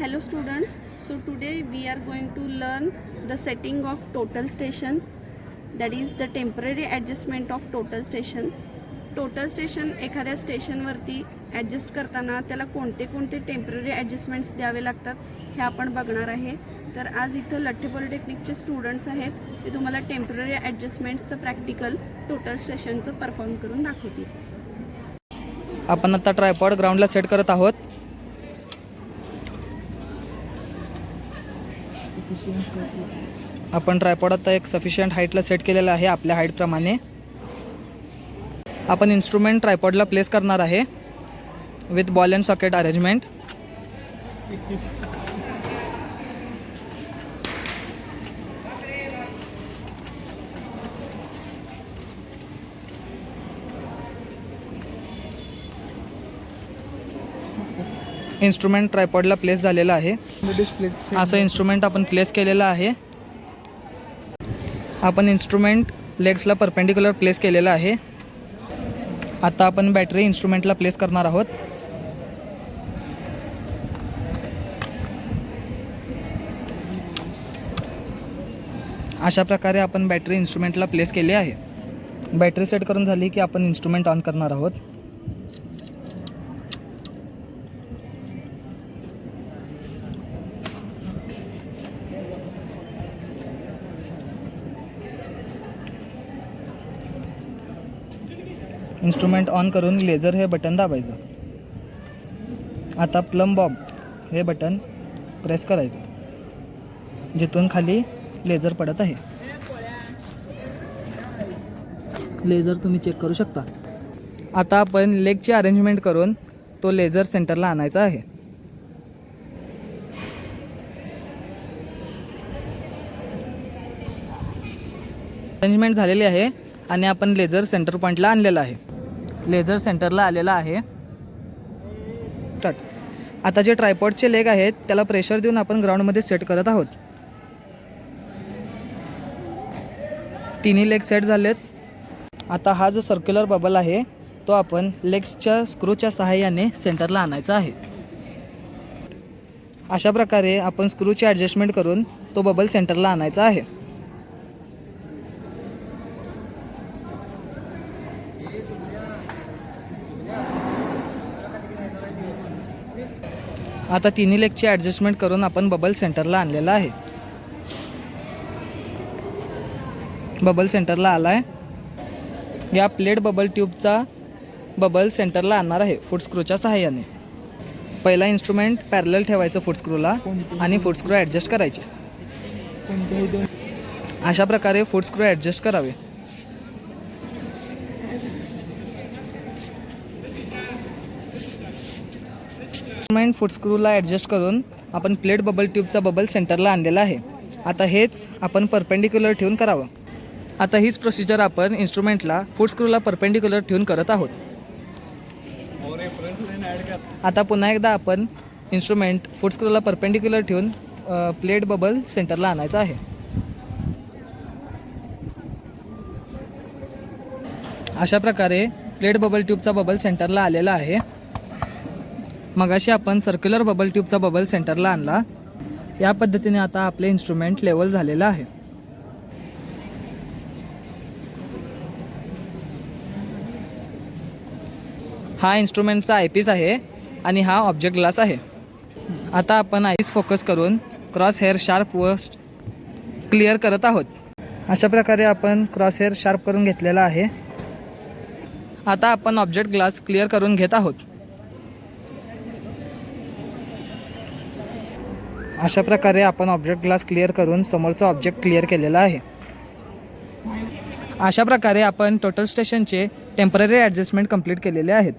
Hello students, so today we are going to learn the setting of total station, that is the temporary adjustment of total station. Total station एखाद्या स्टेशनवरती adjust करताना त्याला कोणते कोणते temporary ॲडजस्टमेंट्स द्यावे लागतात हे आपण बघणार आहे. तर आज इथं लठ्ठे पॉलिटेक्निकचे स्टुडंट्स आहेत, ते तुम्हाला टेम्पररी ॲडजस्टमेंट्सचं प्रॅक्टिकल टोटल स्टेशनचं परफॉर्म करून दाखवतील. आपण आता ट्रायपॉड ग्राउंडला सेट करत आहोत. आपण ट्रायपॉड आता एक सफिशियंट हाईटला सेट केलेला आहे आपल्या हाईटप्रमाणे. आपण इन्स्ट्रुमेंट ट्रायपॉडला प्लेस करणार आहे with ball and socket arrangement. Instrument ट्रायपॉडला प्लेस झालेला आहे. असं इन्स्ट्रुमेंट आपण प्लेस केलेलं आहे. आपण इन्स्ट्रुमेंट लेग्सला परपेंडिक्युलर प्लेस केलेलं आहे. आता आपण बॅटरी इन्स्ट्रुमेंटला प्लेस करणार आहोत. अशा प्रकारे आपण बॅटरी इन्स्ट्रुमेंटला प्लेस केले आहे. बॅटरी सेट करून झाली की आपण इन्स्ट्रुमेंट ऑन करणार आहोत. इन्स्ट्रुमेंट ऑन करून लेझर हे बटन दाबायचं. आता प्लम बॉब हे बटन प्रेस करायचं जिथून खाली लेझर पडत आहे. लेझर तुम्ही चेक करू शकता. आता आपण लेगची अरेंजमेंट करून तो लेझर सेंटरला आणायचा आहे. अरेंजमेंट झालेली आहे आणि आपण लेझर सेंटर पॉईंटला आणलेला आहे. लेझर सेंटरला आलेला आहे. आता जे ट्रायपॉडचे लेग आहेत त्याला प्रेशर देऊन आपण ग्राउंडमध्ये सेट करत आहोत. तिन्ही लेग सेट झालेत. आता हा जो सर्क्युलर बबल आहे तो आपण लेग्सच्या स्क्रूच्या सहाय्याने सेंटरला आणायचा आहे. अशा प्रकारे आपण स्क्रूची ॲडजस्टमेंट करून तो बबल सेंटरला आणायचा आहे. आता तिन्ही लेगची ॲडजस्टमेंट करून आपण बबल सेंटरला आणलेला आहे. बबल सेंटरला आला आहे. या प्लेट बबल ट्यूबचा बबल सेंटरला आणणार आहे फुटस्क्रूच्या सहाय्याने. पहिला इन्स्ट्रुमेंट पॅरलल ठेवायचं फुटस्क्रूला आणि फुटस्क्रू ॲडजस्ट करायचे. अशा प्रकारे फुटस्क्रू ॲडजस्ट करावे. इन्स्ट्रुमेंट फुटस्क्रूला ॲडजस्ट करून आपण प्लेट बबल ट्यूबचा बबल सेंटरला आणलेला आहे. आता हेच आपण परपेंडिक्युलर ठेवून करावं. आता हीच प्रोसिजर आपण इन्स्ट्रुमेंटला फुटस्क्रूला परपेंडिक्युलर ठेवून करत आहोत. आता पुन्हा एकदा आपण इन्स्ट्रुमेंट फुटस्क्रूला परपेंडिक्युलर ठेवून प्लेट बबल सेंटरला आणायचं आहे. अशा प्रकारे प्लेट बबल ट्यूबचा बबल सेंटरला आलेला आहे. मगाशी आपण सर्क्युलर बबल ट्यूबचा बबल सेंटरला आणला. या पद्धतीने आता आपले इन्स्ट्रुमेंट लेवल झालेलं आहे. हा इन्स्ट्रुमेंटचा आयपीस आहे आणि हा ऑब्जेक्ट ग्लास आहे. आता आपण आईस फोकस करून क्रॉस हेअर शार्प व क्लिअर करत आहोत. अशा प्रकारे आपण क्रॉस हेअर शार्प करून घेतलेला आहे. आता आपण ऑब्जेक्ट ग्लास क्लिअर करून घेत आहोत. अशा प्रकारे आपण ऑब्जेक्ट ग्लास क्लिअर करून समोरचा ऑब्जेक्ट क्लिअर केलेला आहे. अशा प्रकारे आपण टोटल स्टेशनचे टेम्पररी ॲडजस्टमेंट कंप्लीट केलेले आहेत.